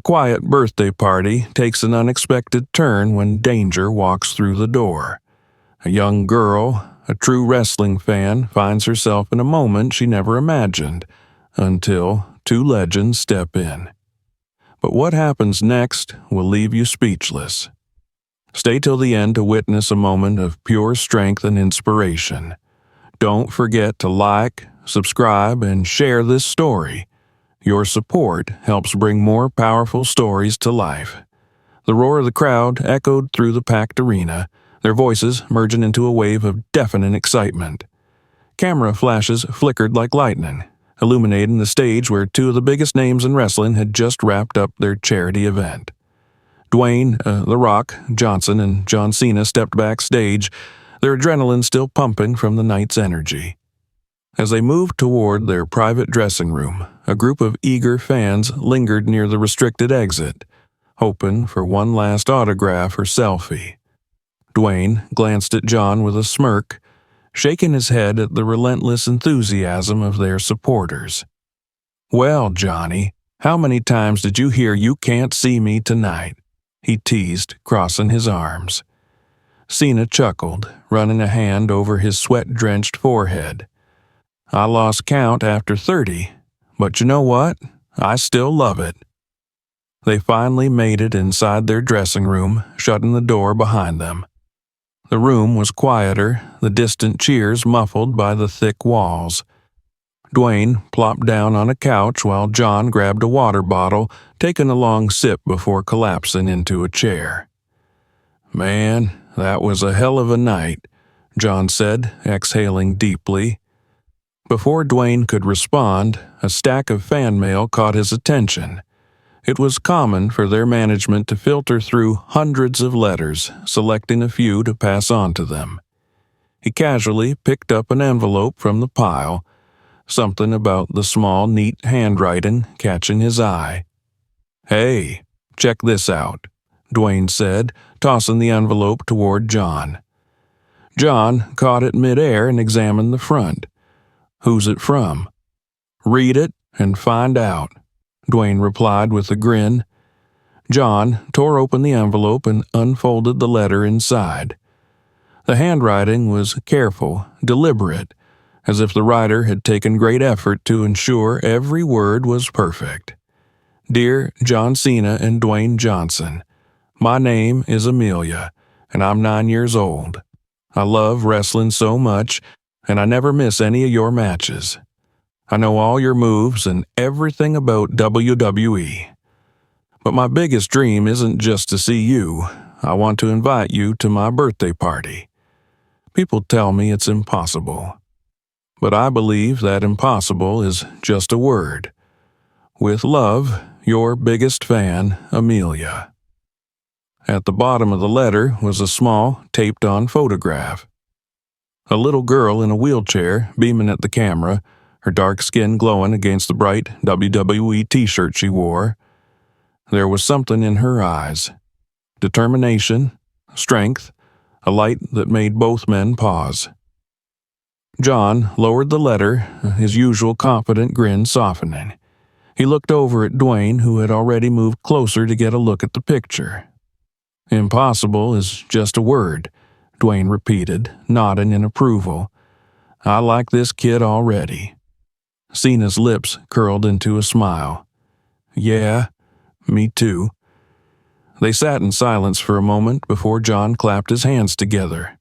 A quiet birthday party takes an unexpected turn when danger walks through the door. A young girl, a true wrestling fan, finds herself in a moment she never imagined, until two legends step in. But what happens next will leave you speechless. Stay till the end to witness a moment of pure strength and inspiration. Don't forget to like, subscribe, and share this story. Your support helps bring more powerful stories to life. The roar of the crowd echoed through the packed arena, their voices merging into a wave of deafening excitement. Camera flashes flickered like lightning, illuminating the stage where two of the biggest names in wrestling had just wrapped up their charity event. Dwayne, The Rock, Johnson, and John Cena stepped backstage, their adrenaline still pumping from the night's energy. As they moved toward their private dressing room, a group of eager fans lingered near the restricted exit, hoping for one last autograph or selfie. Dwayne glanced at John with a smirk, shaking his head at the relentless enthusiasm of their supporters. "Well, Johnny, how many times did you hear you can't see me tonight?" he teased, crossing his arms. Cena chuckled, running a hand over his sweat-drenched forehead. "I lost count after 30, but you know what? I still love it." They finally made it inside their dressing room, shutting the door behind them. The room was quieter, the distant cheers muffled by the thick walls. Dwayne plopped down on a couch while John grabbed a water bottle, taking a long sip before collapsing into a chair. "Man, that was a hell of a night," John said, exhaling deeply. Before Dwayne could respond, a stack of fan mail caught his attention. It was common for their management to filter through hundreds of letters, selecting a few to pass on to them. He casually picked up an envelope from the pile, something about the small, neat handwriting catching his eye. "Hey, check this out," Dwayne said, tossing the envelope toward John. John caught it midair and examined the front. "Who's it from?" "Read it and find out," Dwayne replied with a grin. John tore open the envelope and unfolded the letter inside. The handwriting was careful, deliberate, as if the writer had taken great effort to ensure every word was perfect. "Dear John Cena and Dwayne Johnson, my name is Amelia, and I'm 9 years old. I love wrestling so much, and I never miss any of your matches. I know all your moves and everything about WWE. But my biggest dream isn't just to see you. I want to invite you to my birthday party. People tell me it's impossible. But I believe that impossible is just a word. With love, your biggest fan, Amelia." At the bottom of the letter was a small, taped-on photograph. A little girl in a wheelchair, beaming at the camera, her dark skin glowing against the bright WWE t-shirt she wore. There was something in her eyes. Determination, strength, a light that made both men pause. John lowered the letter, his usual confident grin softening. He looked over at Dwayne, who had already moved closer to get a look at the picture. "Impossible is just a word," Dwayne repeated, nodding in approval. "I like this kid already." Cena's lips curled into a smile. "Yeah, me too." They sat in silence for a moment before John clapped his hands together.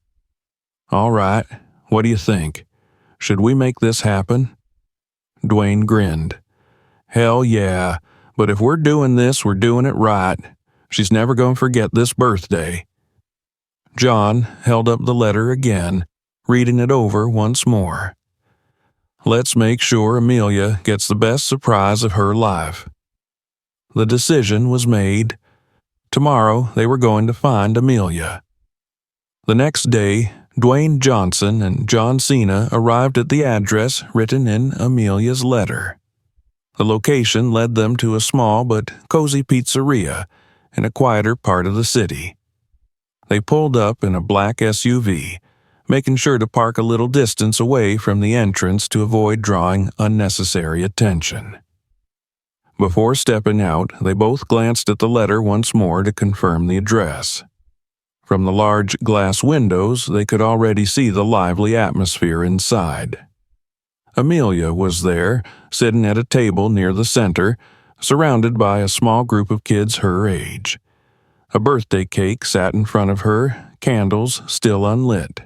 "All right, what do you think? Should we make this happen?" Dwayne grinned. "Hell yeah, but if we're doing this, we're doing it right. She's never going to forget this birthday." John held up the letter again, reading it over once more. "Let's make sure Amelia gets the best surprise of her life." The decision was made. Tomorrow they were going to find Amelia. The next day, Dwayne Johnson and John Cena arrived at the address written in Amelia's letter. The location led them to a small but cozy pizzeria in a quieter part of the city. They pulled up in a black SUV, making sure to park a little distance away from the entrance to avoid drawing unnecessary attention. Before stepping out, they both glanced at the letter once more to confirm the address. From the large glass windows, they could already see the lively atmosphere inside. Amelia was there, sitting at a table near the center, surrounded by a small group of kids her age. A birthday cake sat in front of her, candles still unlit.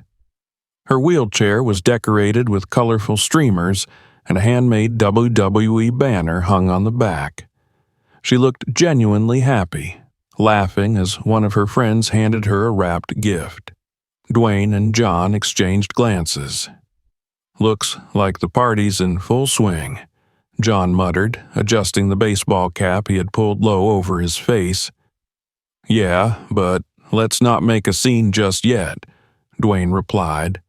Her wheelchair was decorated with colorful streamers, and a handmade WWE banner hung on the back. She looked genuinely happy, laughing as one of her friends handed her a wrapped gift. Dwayne and John exchanged glances. "Looks like the party's in full swing," John muttered, adjusting the baseball cap he had pulled low over his face. "Yeah, but let's not make a scene just yet," Dwayne replied.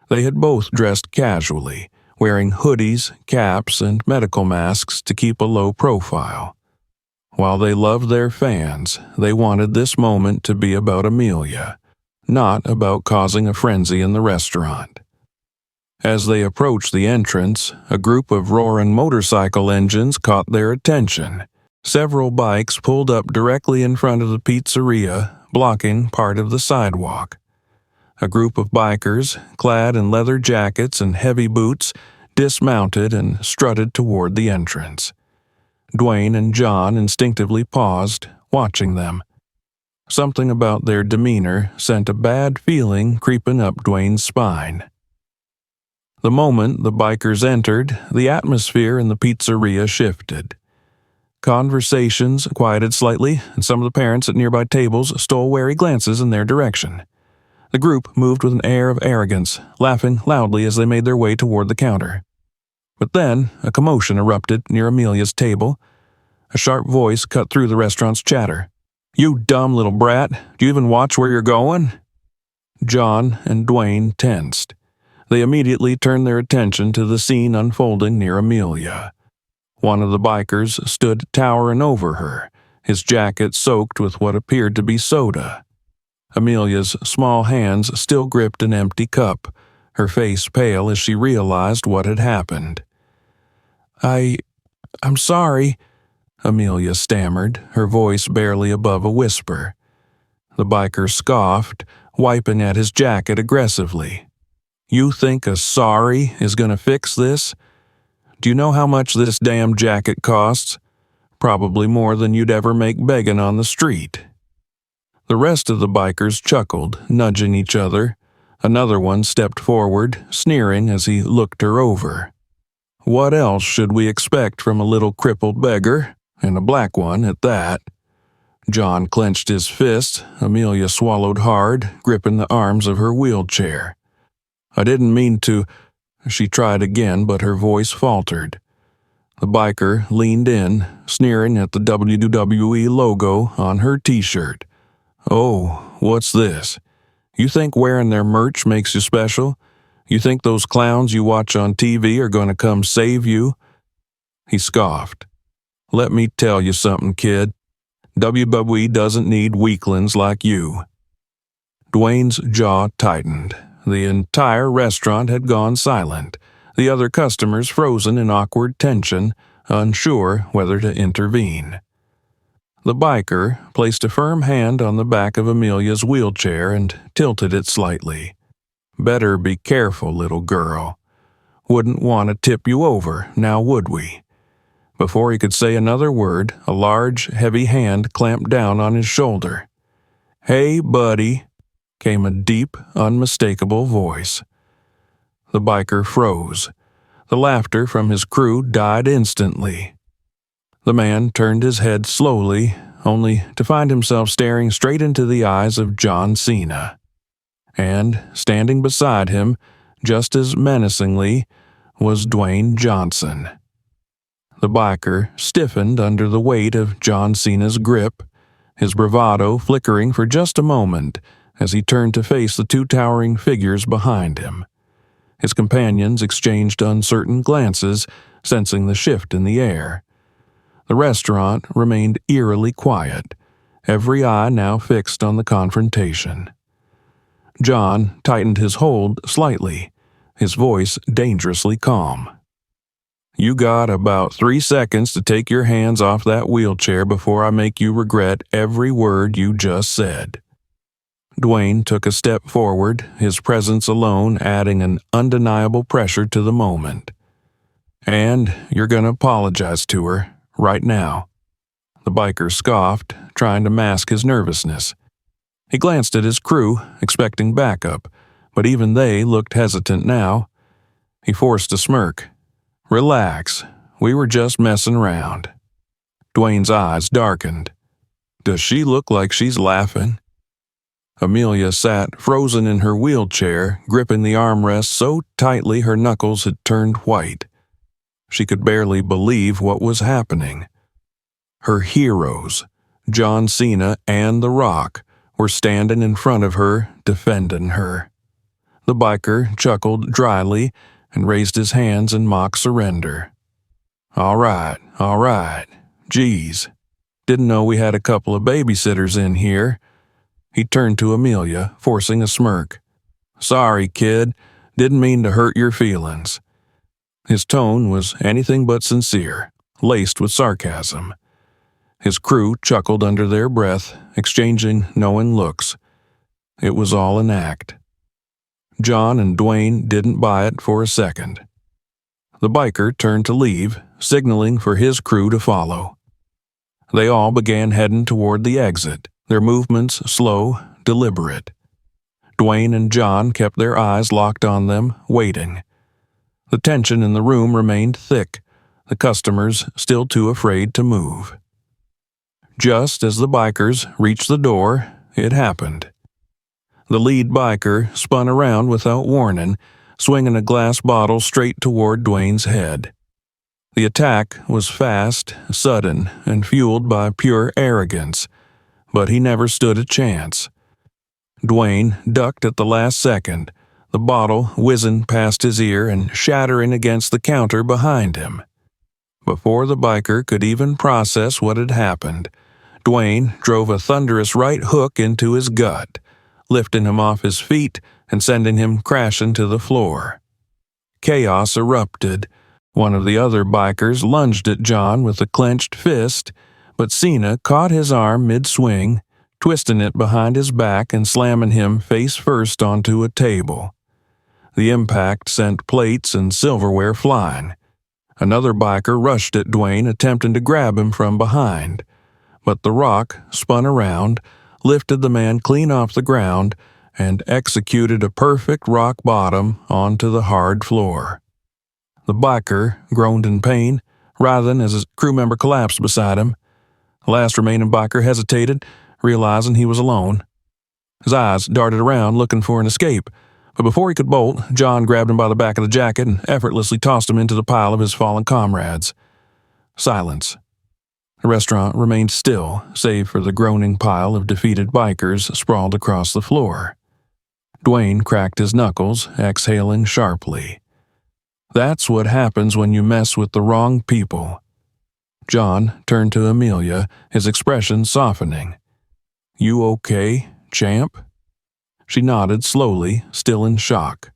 They had both dressed casually, wearing hoodies, caps, and medical masks to keep a low profile. While they loved their fans, they wanted this moment to be about Amelia, not about causing a frenzy in the restaurant. As they approached the entrance, a group of roaring motorcycle engines caught their attention. Several bikes pulled up directly in front of the pizzeria, blocking part of the sidewalk. A group of bikers, clad in leather jackets and heavy boots, dismounted and strutted toward the entrance. Dwayne and John instinctively paused, watching them. Something about their demeanor sent a bad feeling creeping up Dwayne's spine. The moment the bikers entered, the atmosphere in the pizzeria shifted. Conversations quieted slightly, and some of the parents at nearby tables stole wary glances in their direction. The group moved with an air of arrogance, laughing loudly as they made their way toward the counter. But then, a commotion erupted near Amelia's table. A sharp voice cut through the restaurant's chatter. "You dumb little brat, do you even watch where you're going?" John and Dwayne tensed. They immediately turned their attention to the scene unfolding near Amelia. One of the bikers stood towering over her, his jacket soaked with what appeared to be soda. Amelia's small hands still gripped an empty cup, her face pale as she realized what had happened. I'm sorry," Amelia stammered, her voice barely above a whisper. The biker scoffed, wiping at his jacket aggressively. "You think a sorry is going to fix this? Do you know how much this damn jacket costs? Probably more than you'd ever make begging on the street." The rest of the bikers chuckled, nudging each other. Another one stepped forward, sneering as he looked her over. "What else should we expect from a little crippled beggar, and a black one at that?" John clenched his fist. Amelia swallowed hard, gripping the arms of her wheelchair. "I didn't mean to—" She tried again, but her voice faltered. The biker leaned in, sneering at the WWE logo on her t-shirt. "Oh, what's this? You think wearing their merch makes you special? You think those clowns you watch on TV are going to come save you?" He scoffed. "Let me tell you something, kid. WWE doesn't need weaklings like you." Dwayne's jaw tightened. The entire restaurant had gone silent, the other customers frozen in awkward tension, unsure whether to intervene. The biker placed a firm hand on the back of Amelia's wheelchair and tilted it slightly. "Better be careful, little girl. Wouldn't want to tip you over, now would we?" Before he could say another word, a large, heavy hand clamped down on his shoulder. "Hey, buddy," came a deep, unmistakable voice. The biker froze. The laughter from his crew died instantly. The man turned his head slowly, only to find himself staring straight into the eyes of John Cena. And, standing beside him, just as menacingly, was Dwayne Johnson. The biker stiffened under the weight of John Cena's grip, his bravado flickering for just a moment as he turned to face the two towering figures behind him. His companions exchanged uncertain glances, sensing the shift in the air. The restaurant remained eerily quiet, every eye now fixed on the confrontation. John tightened his hold slightly, his voice dangerously calm. You got about 3 seconds to take your hands off that wheelchair before I make you regret every word you just said." Dwayne took a step forward, his presence alone adding an undeniable pressure to the moment. "And you're gonna apologize to her, right now." The biker scoffed, trying to mask his nervousness. He glanced at his crew, expecting backup, but even they looked hesitant now. He forced a smirk. "Relax, we were just messing around." Dwayne's eyes darkened. "Does she look like she's laughing?" Amelia sat frozen in her wheelchair, gripping the armrest so tightly her knuckles had turned white. She could barely believe what was happening. Her heroes, John Cena and The Rock, were standing in front of her, defending her. The biker chuckled dryly and raised his hands in mock surrender. All right. Geez, didn't know we had a couple of babysitters in here." He turned to Amelia, forcing a smirk. "Sorry, kid, didn't mean to hurt your feelings." His tone was anything but sincere, laced with sarcasm. His crew chuckled under their breath, exchanging knowing looks. It was all an act. John and Dwayne didn't buy it for a second. The biker turned to leave, signaling for his crew to follow. They all began heading toward the exit, their movements slow, deliberate. Dwayne and John kept their eyes locked on them, waiting. The tension in the room remained thick, the customers still too afraid to move. Just as the bikers reached the door, it happened. The lead biker spun around without warning, swinging a glass bottle straight toward Dwayne's head. The attack was fast, sudden, and fueled by pure arrogance, but he never stood a chance. Dwayne ducked at the last second, the bottle whizzing past his ear and shattering against the counter behind him. Before the biker could even process what had happened, Dwayne drove a thunderous right hook into his gut, lifting him off his feet and sending him crashing to the floor. Chaos erupted. One of the other bikers lunged at John with a clenched fist, but Cena caught his arm mid-swing, twisting it behind his back and slamming him face first onto a table. The impact sent plates and silverware flying. Another biker rushed at Dwayne, attempting to grab him from behind, but The Rock spun around, lifted the man clean off the ground, and executed a perfect rock bottom onto the hard floor. The biker groaned in pain, writhing as his crew member collapsed beside him. The last remaining biker hesitated, realizing he was alone. His eyes darted around, looking for an escape, but before he could bolt, John grabbed him by the back of the jacket and effortlessly tossed him into the pile of his fallen comrades. Silence. The restaurant remained still, save for the groaning pile of defeated bikers sprawled across the floor. Dwayne cracked his knuckles, exhaling sharply. That's what happens when you mess with the wrong people. John turned to Amelia, his expression softening. "You okay, champ?" She nodded slowly, still in shock.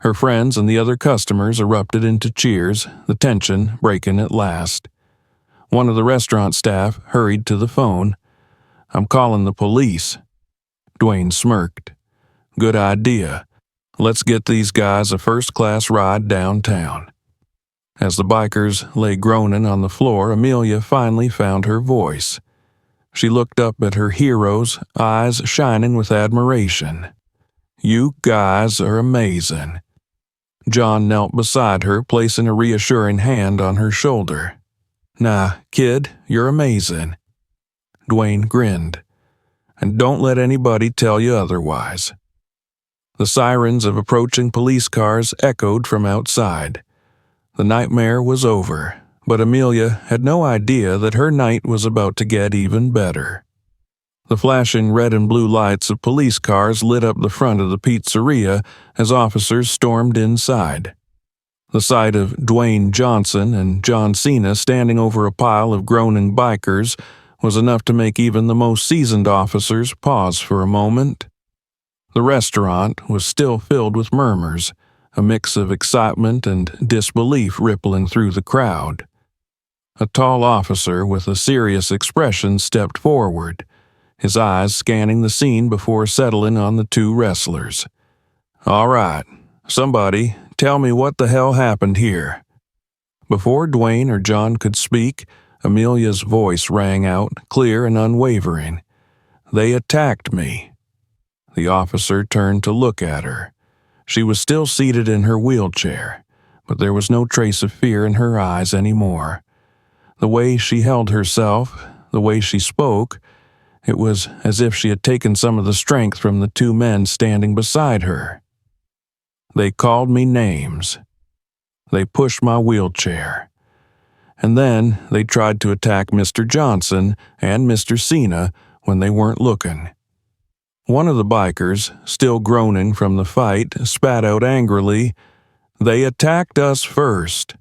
Her friends and the other customers erupted into cheers, the tension breaking at last. One of the restaurant staff hurried to the phone. "I'm calling the police." Dwayne smirked. "Good idea. Let's get these guys a first-class ride downtown." As the bikers lay groaning on the floor, Amelia finally found her voice. She looked up at her heroes, eyes shining with admiration. "You guys are amazing." John knelt beside her, placing a reassuring hand on her shoulder. "Nah, kid, you're amazing." Dwayne grinned. "And don't let anybody tell you otherwise." The sirens of approaching police cars echoed from outside. The nightmare was over, but Amelia had no idea that her night was about to get even better. The flashing red and blue lights of police cars lit up the front of the pizzeria as officers stormed inside. The sight of Dwayne Johnson and John Cena standing over a pile of groaning bikers was enough to make even the most seasoned officers pause for a moment. The restaurant was still filled with murmurs, a mix of excitement and disbelief rippling through the crowd. A tall officer with a serious expression stepped forward, his eyes scanning the scene before settling on the two wrestlers. "All right, somebody, tell me what the hell happened here." Before Dwayne or John could speak, Amelia's voice rang out, clear and unwavering. "They attacked me." The officer turned to look at her. She was still seated in her wheelchair, but there was no trace of fear in her eyes anymore. The way she held herself, the way she spoke, it was as if she had taken some of the strength from the two men standing beside her. "They called me names. They pushed my wheelchair. And then they tried to attack Mr. Johnson and Mr. Cena when they weren't looking." One of the bikers, still groaning from the fight, spat out angrily, "They attacked us first."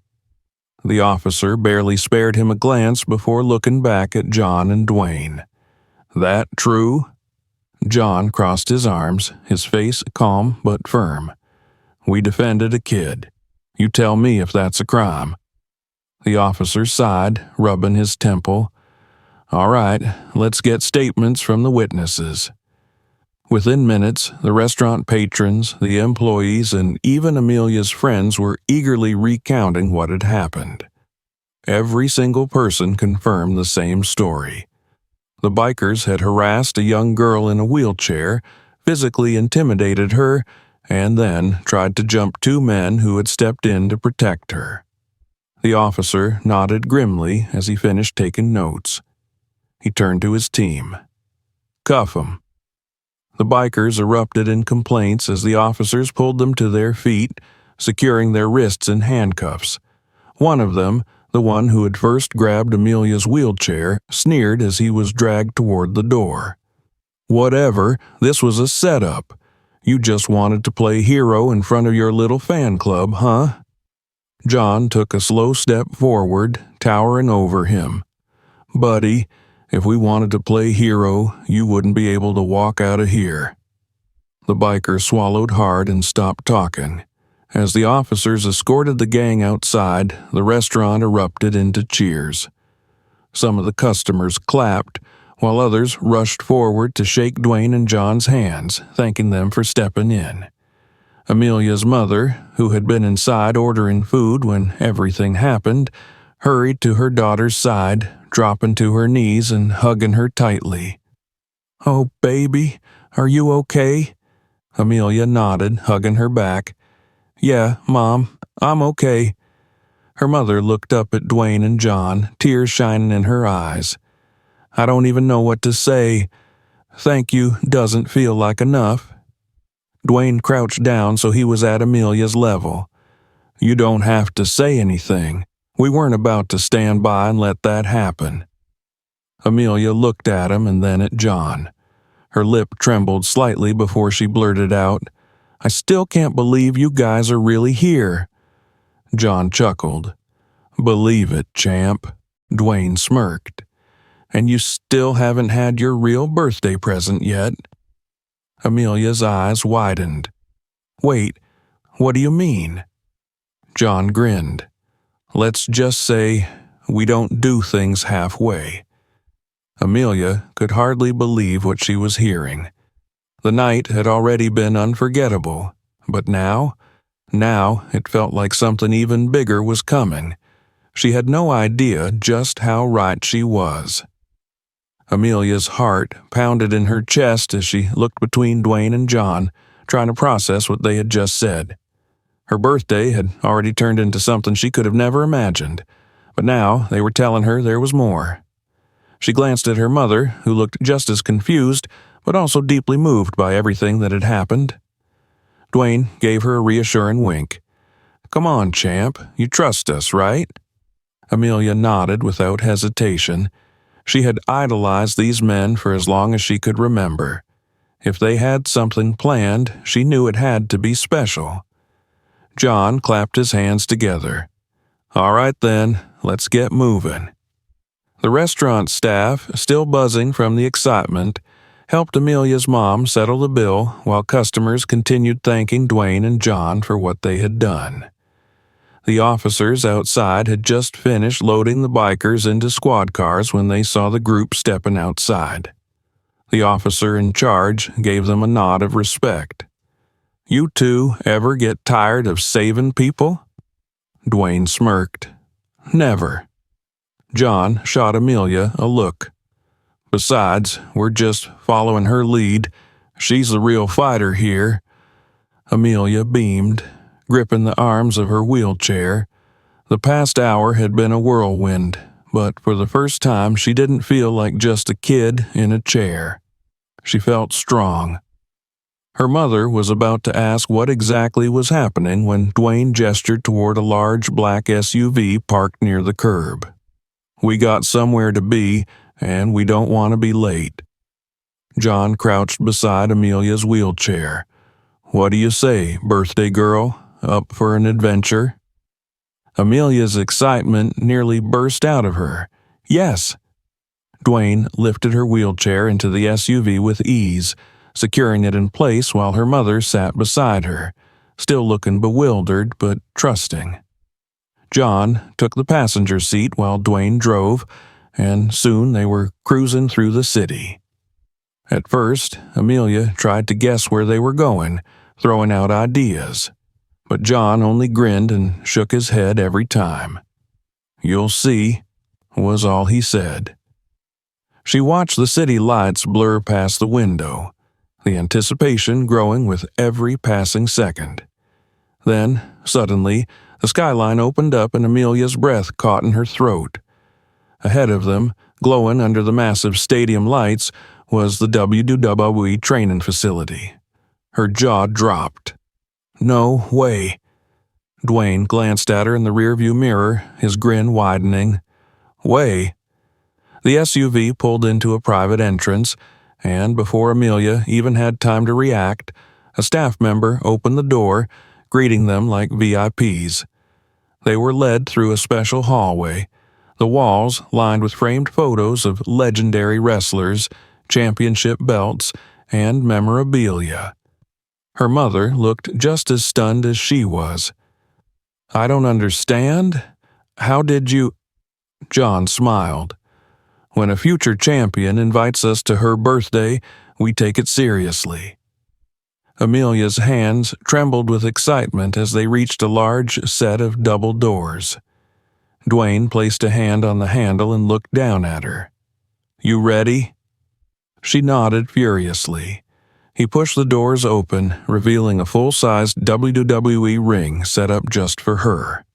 The officer barely spared him a glance before looking back at John and Dwayne. "That true?" John crossed his arms, his face calm but firm. "We defended a kid. You tell me if that's a crime." The officer sighed, rubbing his temple. "All right, let's get statements from the witnesses." Within minutes, the restaurant patrons, the employees, and even Amelia's friends were eagerly recounting what had happened. Every single person confirmed the same story. The bikers had harassed a young girl in a wheelchair, physically intimidated her, and then tried to jump two men who had stepped in to protect her. The officer nodded grimly as he finished taking notes. He turned to his team. "Cuff 'em." The bikers erupted in complaints as the officers pulled them to their feet, securing their wrists in handcuffs. One of them, the one who had first grabbed Amelia's wheelchair, sneered as he was dragged toward the door. "Whatever, this was a setup. You just wanted to play hero in front of your little fan club, huh?" John took a slow step forward, towering over him. "Buddy, if we wanted to play hero, you wouldn't be able to walk out of here." The biker swallowed hard and stopped talking. As the officers escorted the gang outside, the restaurant erupted into cheers. Some of the customers clapped, while others rushed forward to shake Dwayne and John's hands, thanking them for stepping in. Amelia's mother, who had been inside ordering food when everything happened, hurried to her daughter's side, dropping to her knees and hugging her tightly. "Oh, baby, are you okay?" Amelia nodded, hugging her back. "Yeah, Mom, I'm okay." Her mother looked up at Dwayne and John, tears shining in her eyes. "I don't even know what to say. Thank you doesn't feel like enough." Dwayne crouched down so he was at Amelia's level. "You don't have to say anything. We weren't about to stand by and let that happen." Amelia looked at him and then at John. Her lip trembled slightly before she blurted out, "I still can't believe you guys are really here." John chuckled. "Believe it, champ." Dwayne smirked. "And you still haven't had your real birthday present yet?" Amelia's eyes widened. "Wait, what do you mean?" John grinned. "Let's just say we don't do things halfway." Amelia could hardly believe what she was hearing. The night had already been unforgettable, but now it felt like something even bigger was coming. She had no idea just how right she was. Amelia's heart pounded in her chest as she looked between Dwayne and John, trying to process what they had just said. Her birthday had already turned into something she could have never imagined, but now they were telling her there was more. She glanced at her mother, who looked just as confused, but also deeply moved by everything that had happened. Dwayne gave her a reassuring wink. "Come on, champ, you trust us, right?" Amelia nodded without hesitation. She had idolized these men for as long as she could remember. If they had something planned, she knew it had to be special. John clapped his hands together. "All right then, let's get moving." The restaurant staff, still buzzing from the excitement, helped Amelia's mom settle the bill while customers continued thanking Dwayne and John for what they had done. The officers outside had just finished loading the bikers into squad cars when they saw the group stepping outside. The officer in charge gave them a nod of respect. "You two ever get tired of saving people?" Dwayne smirked. "Never." John shot Amelia a look. "Besides, we're just following her lead. She's the real fighter here." Amelia beamed, gripping the arms of her wheelchair. The past hour had been a whirlwind, but for the first time she didn't feel like just a kid in a chair. She felt strong. Her mother was about to ask what exactly was happening when Dwayne gestured toward a large black SUV parked near the curb. "We got somewhere to be, and we don't want to be late." John crouched beside Amelia's wheelchair. "What do you say, birthday girl? Up for an adventure?" Amelia's excitement nearly burst out of her. "Yes." Dwayne lifted her wheelchair into the SUV with ease, securing it in place while her mother sat beside her, still looking bewildered but trusting. John took the passenger seat while Dwayne drove, and soon they were cruising through the city. At first, Amelia tried to guess where they were going, throwing out ideas, but John only grinned and shook his head every time. "You'll see," was all he said. She watched the city lights blur past the window, the anticipation growing with every passing second. Then, suddenly, the skyline opened up and Amelia's breath caught in her throat. Ahead of them, glowing under the massive stadium lights, was the WWE training facility. Her jaw dropped. "No way." Dwayne glanced at her in the rearview mirror, his grin widening. "Way?" The SUV pulled into a private entrance, and before Amelia even had time to react, a staff member opened the door, greeting them like VIPs. They were led through a special hallway, the walls lined with framed photos of legendary wrestlers, championship belts, and memorabilia. Her mother looked just as stunned as she was. "I don't understand. How did you—" John smiled. "When a future champion invites us to her birthday, we take it seriously." Amelia's hands trembled with excitement as they reached a large set of double doors. Dwayne placed a hand on the handle and looked down at her. "You ready?" She nodded furiously. He pushed the doors open, revealing a full-sized WWE ring set up just for her.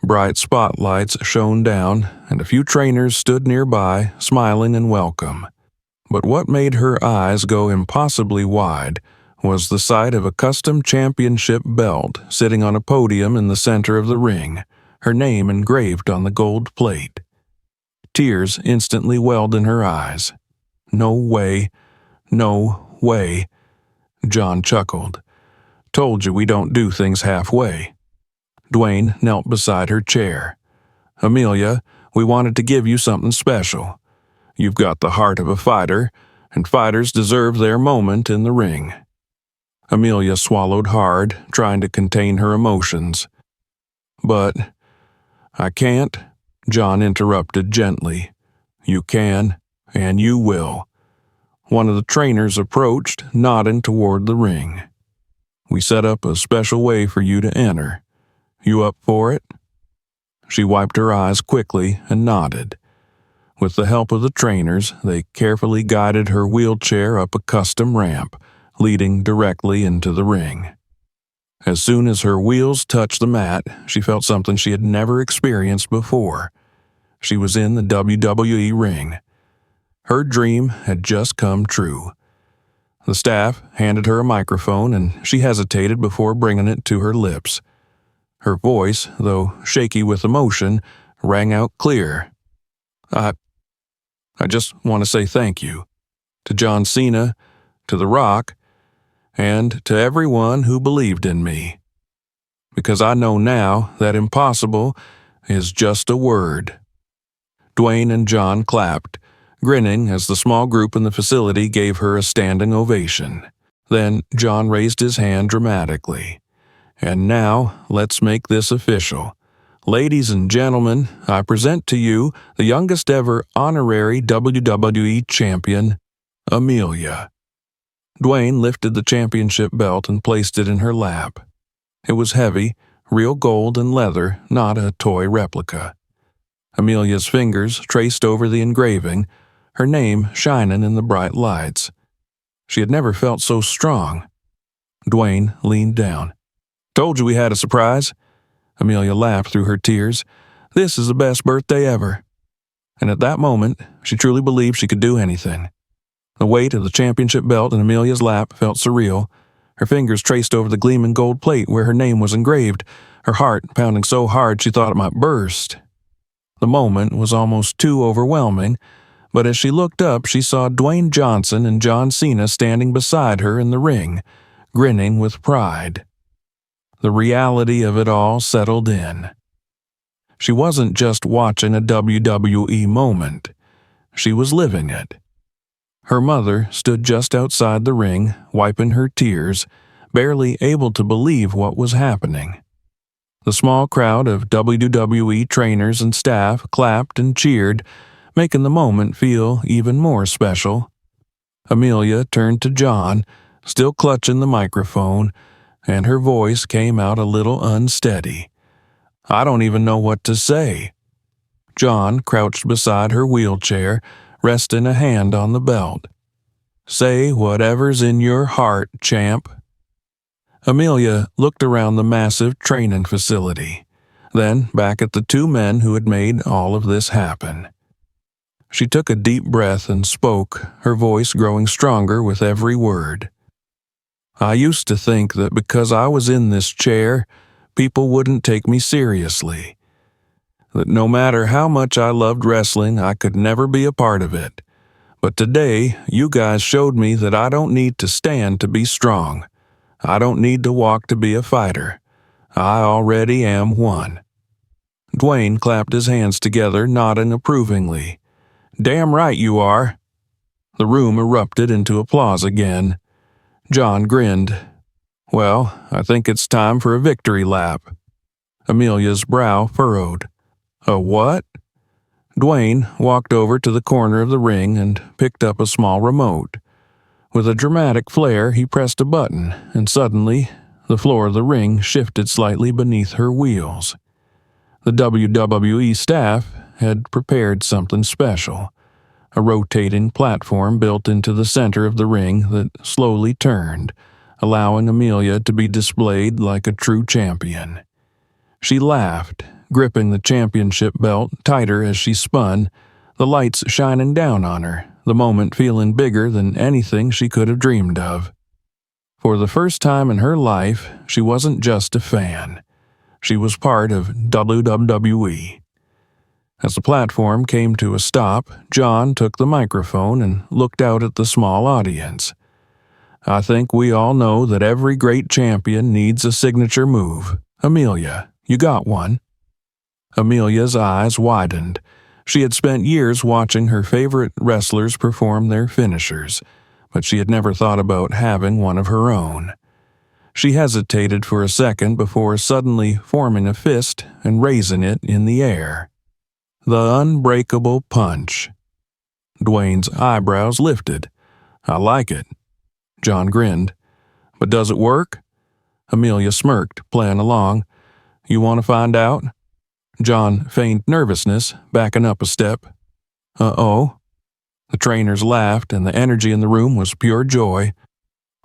Bright spotlights shone down, and a few trainers stood nearby, smiling and welcome. But what made her eyes go impossibly wide was the sight of a custom championship belt sitting on a podium in the center of the ring, her name engraved on the gold plate. Tears instantly welled in her eyes. "No way, no way," John chuckled. "Told you we don't do things halfway." Dwayne knelt beside her chair. "Amelia, we wanted to give you something special. You've got the heart of a fighter, and fighters deserve their moment in the ring." Amelia swallowed hard, trying to contain her emotions. "But I can't," John interrupted gently. "You can, and you will." One of the trainers approached, nodding toward the ring. "We set up a special way for you to enter. You up for it?" She wiped her eyes quickly and nodded. With the help of the trainers, they carefully guided her wheelchair up a custom ramp, leading directly into the ring. As soon as her wheels touched the mat, she felt something she had never experienced before. She was in the WWE ring. Her dream had just come true. The staff handed her a microphone, and she hesitated before bringing it to her lips. Her voice, though shaky with emotion, rang out clear. I just want to say thank you. To John Cena, to The Rock, and to everyone who believed in me. Because I know now that impossible is just a word." Dwayne and John clapped, grinning as the small group in the facility gave her a standing ovation. Then John raised his hand dramatically. "And now, let's make this official. Ladies and gentlemen, I present to you the youngest ever honorary WWE champion, Amelia." Dwayne lifted the championship belt and placed it in her lap. It was heavy, real gold and leather, not a toy replica. Amelia's fingers traced over the engraving, her name shining in the bright lights. She had never felt so strong. Dwayne leaned down. "Told you we had a surprise." Amelia laughed through her tears. "This is the best birthday ever." And at that moment, she truly believed she could do anything. The weight of the championship belt in Amelia's lap felt surreal. Her fingers traced over the gleaming gold plate where her name was engraved, her heart pounding so hard she thought it might burst. The moment was almost too overwhelming, but as she looked up, she saw Dwayne Johnson and John Cena standing beside her in the ring, grinning with pride. The reality of it all settled in. She wasn't just watching a WWE moment. She was living it. Her mother stood just outside the ring, wiping her tears, barely able to believe what was happening. The small crowd of WWE trainers and staff clapped and cheered, making the moment feel even more special. Amelia turned to John, still clutching the microphone, and her voice came out a little unsteady. "I don't even know what to say." John crouched beside her wheelchair, resting a hand on the belt. "Say whatever's in your heart, champ." Amelia looked around the massive training facility, then back at the two men who had made all of this happen. She took a deep breath and spoke, her voice growing stronger with every word. "I used to think that because I was in this chair, people wouldn't take me seriously. That no matter how much I loved wrestling, I could never be a part of it. But today, you guys showed me that I don't need to stand to be strong. I don't need to walk to be a fighter. I already am one." Dwayne clapped his hands together, nodding approvingly. "Damn right you are." The room erupted into applause again. John grinned. "Well, I think it's time for a victory lap." Amelia's brow furrowed. "A what?" Dwayne walked over to the corner of the ring and picked up a small remote. With a dramatic flair, he pressed a button, and suddenly, the floor of the ring shifted slightly beneath her wheels. The WWE staff had prepared something special. A rotating platform built into the center of the ring that slowly turned, allowing Amelia to be displayed like a true champion. She laughed, gripping the championship belt tighter as she spun, the lights shining down on her, the moment feeling bigger than anything she could have dreamed of. For the first time in her life, she wasn't just a fan. She was part of WWE. As the platform came to a stop, John took the microphone and looked out at the small audience. "I think we all know that every great champion needs a signature move. Amelia, you got one." Amelia's eyes widened. She had spent years watching her favorite wrestlers perform their finishers, but she had never thought about having one of her own. She hesitated for a second before suddenly forming a fist and raising it in the air. The unbreakable punch. Dwayne's eyebrows lifted. "I like it." John grinned. "But does it work?" Amelia smirked, playing along. "You want to find out?" John feigned nervousness, backing up a step. "Uh-oh." The trainers laughed, and the energy in the room was pure joy.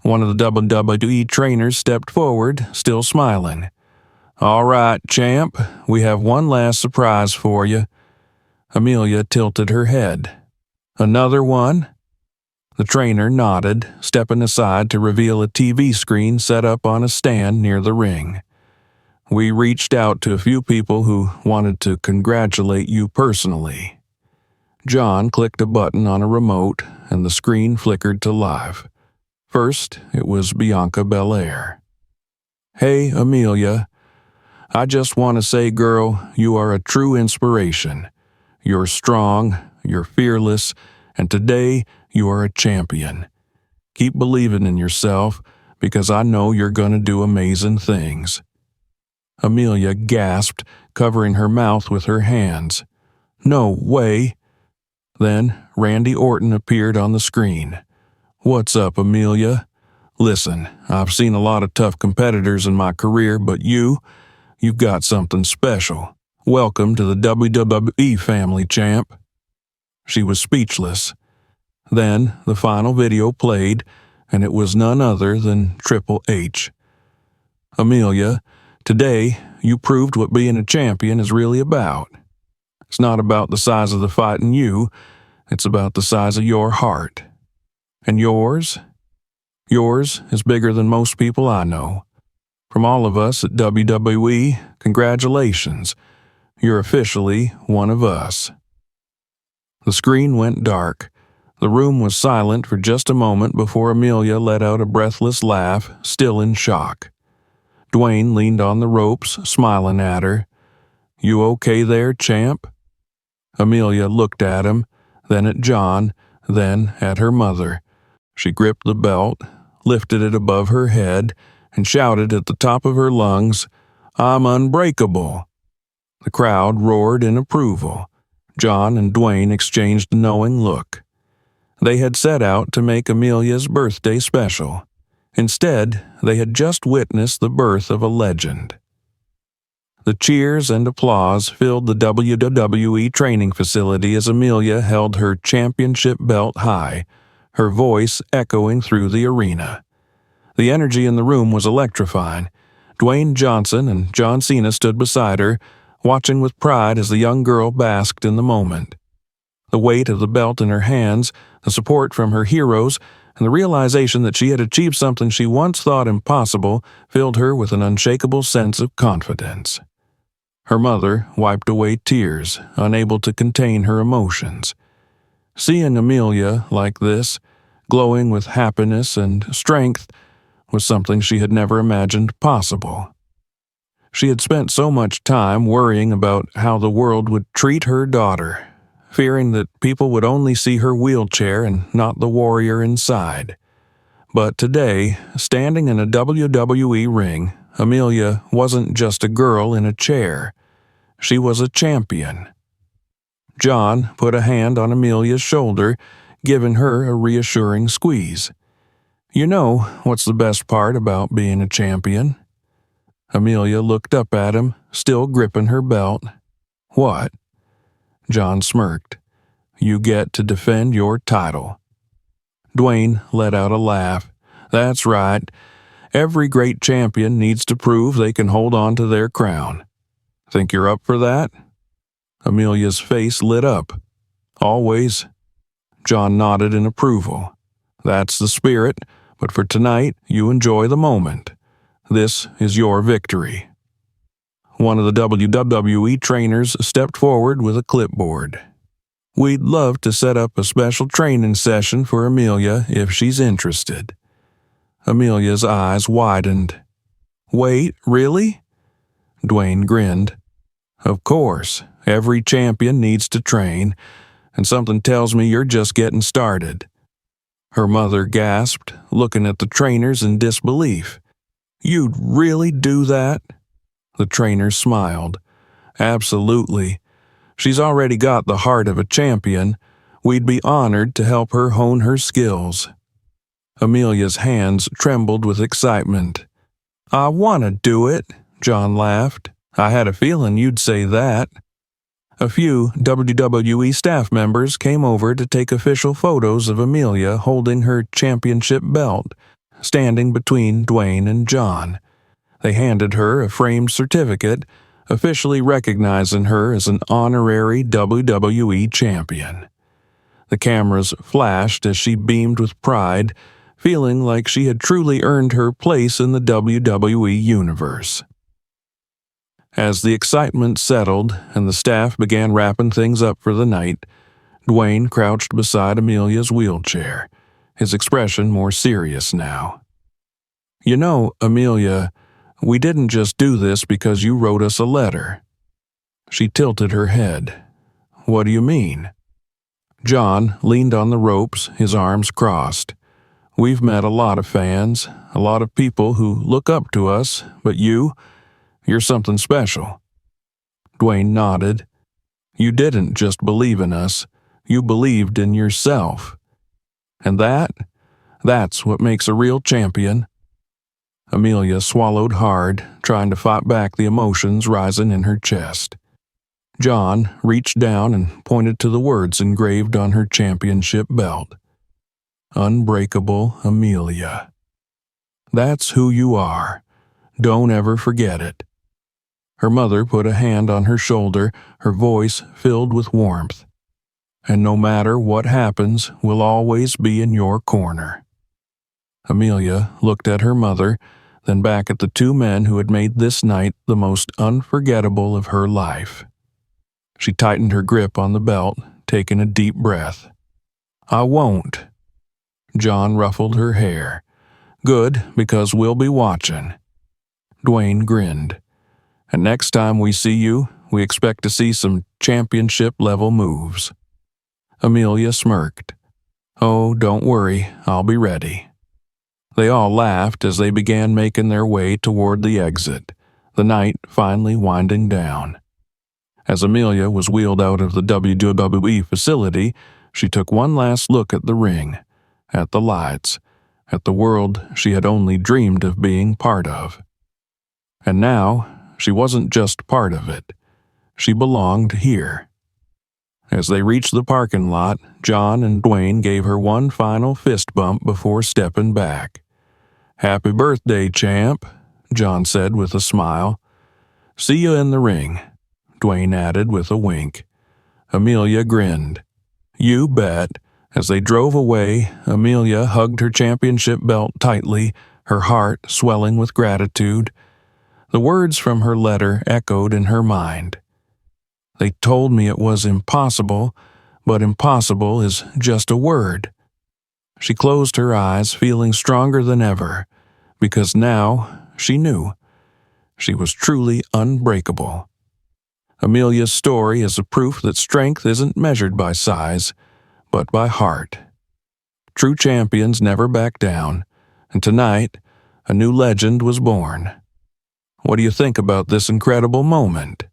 One of the WWE trainers stepped forward, still smiling. "All right, champ, we have one last surprise for you." Amelia tilted her head. "Another one?" The trainer nodded, stepping aside to reveal a TV screen set up on a stand near the ring. "We reached out to a few people who wanted to congratulate you personally." John clicked a button on a remote, and the screen flickered to life. First, it was Bianca Belair. "Hey, Amelia. I just want to say, girl, you are a true inspiration. You're strong, you're fearless, And today, you are a champion. Keep believing in yourself, because I know you're going to do amazing things." Amelia gasped, covering her mouth with her hands. "No way." Then Randy Orton appeared on the screen. "What's up, Amelia? Listen, I've seen a lot of tough competitors in my career, but you've got something special. Welcome to the WWE family, champ." She was speechless. Then the final video played, and it was none other than Triple H. "Amelia, today you proved what being a champion is really about. It's not about the size of the fight in you, it's about the size of your heart. And yours? Yours is bigger than most people I know. From all of us at WWE, congratulations. You're officially one of us." The screen went dark. The room was silent for just a moment before Amelia let out a breathless laugh, still in shock. Dwayne leaned on the ropes, smiling at her. "You okay there, champ?" Amelia looked at him, then at John, then at her mother. She gripped the belt, lifted it above her head, and shouted at the top of her lungs, "I'm unbreakable." The crowd roared in approval. John and Dwayne exchanged a knowing look. They had set out to make Amelia's birthday special. Instead, they had just witnessed the birth of a legend. The cheers and applause filled the WWE training facility as Amelia held her championship belt high, her voice echoing through the arena. The energy in the room was electrifying. Dwayne Johnson and John Cena stood beside her, watching with pride as the young girl basked in the moment. The weight of the belt in her hands, the support from her heroes, and the realization that she had achieved something she once thought impossible filled her with an unshakable sense of confidence. Her mother wiped away tears, unable to contain her emotions. Seeing Amelia like this, glowing with happiness and strength, was something she had never imagined possible. She had spent so much time worrying about how the world would treat her daughter, fearing that people would only see her wheelchair and not the warrior inside. But today, standing in a WWE ring, Amelia wasn't just a girl in a chair. She was a champion. John put a hand on Amelia's shoulder, giving her a reassuring squeeze. "You know what's the best part about being a champion?" Amelia looked up at him, still gripping her belt. "What?" John smirked. "You get to defend your title." Dwayne let out a laugh. "That's right. Every great champion needs to prove they can hold on to their crown. Think you're up for that?" Amelia's face lit up. "Always." John nodded in approval. "That's the spirit, but for tonight, you enjoy the moment. This is your victory." One of the WWE trainers stepped forward with a clipboard. "We'd love to set up a special training session for Amelia if she's interested." Amelia's eyes widened. "Wait, really?" Dwayne grinned. "Of course, every champion needs to train, and something tells me you're just getting started." Her mother gasped, looking at the trainers in disbelief. "You'd really do that?" The trainer smiled. "Absolutely. She's already got the heart of a champion. We'd be honored to help her hone her skills." Amelia's hands trembled with excitement. "I want to do it," John laughed. "I had a feeling you'd say that." A few WWE staff members came over to take official photos of Amelia holding her championship belt, standing between Dwayne and John. They handed her a framed certificate, officially recognizing her as an honorary WWE champion. The cameras flashed as she beamed with pride, feeling like she had truly earned her place in the WWE universe. As the excitement settled and the staff began wrapping things up for the night, Dwayne crouched beside Amelia's wheelchair, his expression more serious now. "You know, Amelia, we didn't just do this because you wrote us a letter." She tilted her head. "What do you mean?" John leaned on the ropes, his arms crossed. We've met a lot of fans, a lot of people who look up to us, but you're something special. Dwayne nodded. You didn't just believe in us, you believed in yourself. And that's what makes a real champion. Amelia swallowed hard, trying to fight back the emotions rising in her chest. John reached down and pointed to the words engraved on her championship belt. Unbreakable Amelia. That's who you are. Don't ever forget it. Her mother put a hand on her shoulder, her voice filled with warmth. And no matter what happens, we'll always be in your corner. Amelia looked at her mother, then back at the two men who had made this night the most unforgettable of her life. She tightened her grip on the belt, taking a deep breath. I won't. John ruffled her hair. Good, because we'll be watching. Dwayne grinned. And next time we see you, we expect to see some championship-level moves. Amelia smirked. Oh, don't worry, I'll be ready. They all laughed as they began making their way toward the exit, the night finally winding down. As Amelia was wheeled out of the WWE facility, she took one last look at the ring, at the lights, at the world she had only dreamed of being part of. And now, she wasn't just part of it. She belonged here. As they reached the parking lot, John and Dwayne gave her one final fist bump before stepping back. Happy birthday, champ, John said with a smile. See you in the ring, Dwayne added with a wink. Amelia grinned. You bet. As they drove away, Amelia hugged her championship belt tightly, her heart swelling with gratitude. The words from her letter echoed in her mind. They told me it was impossible, but impossible is just a word. She closed her eyes, feeling stronger than ever, because now she knew. She was truly unbreakable. Amelia's story is a proof that strength isn't measured by size, but by heart. True champions never back down, and tonight, a new legend was born. What do you think about this incredible moment?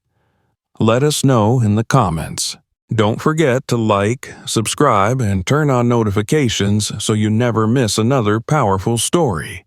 Let us know in the comments. Don't forget to like, subscribe, and turn on notifications so you never miss another powerful story.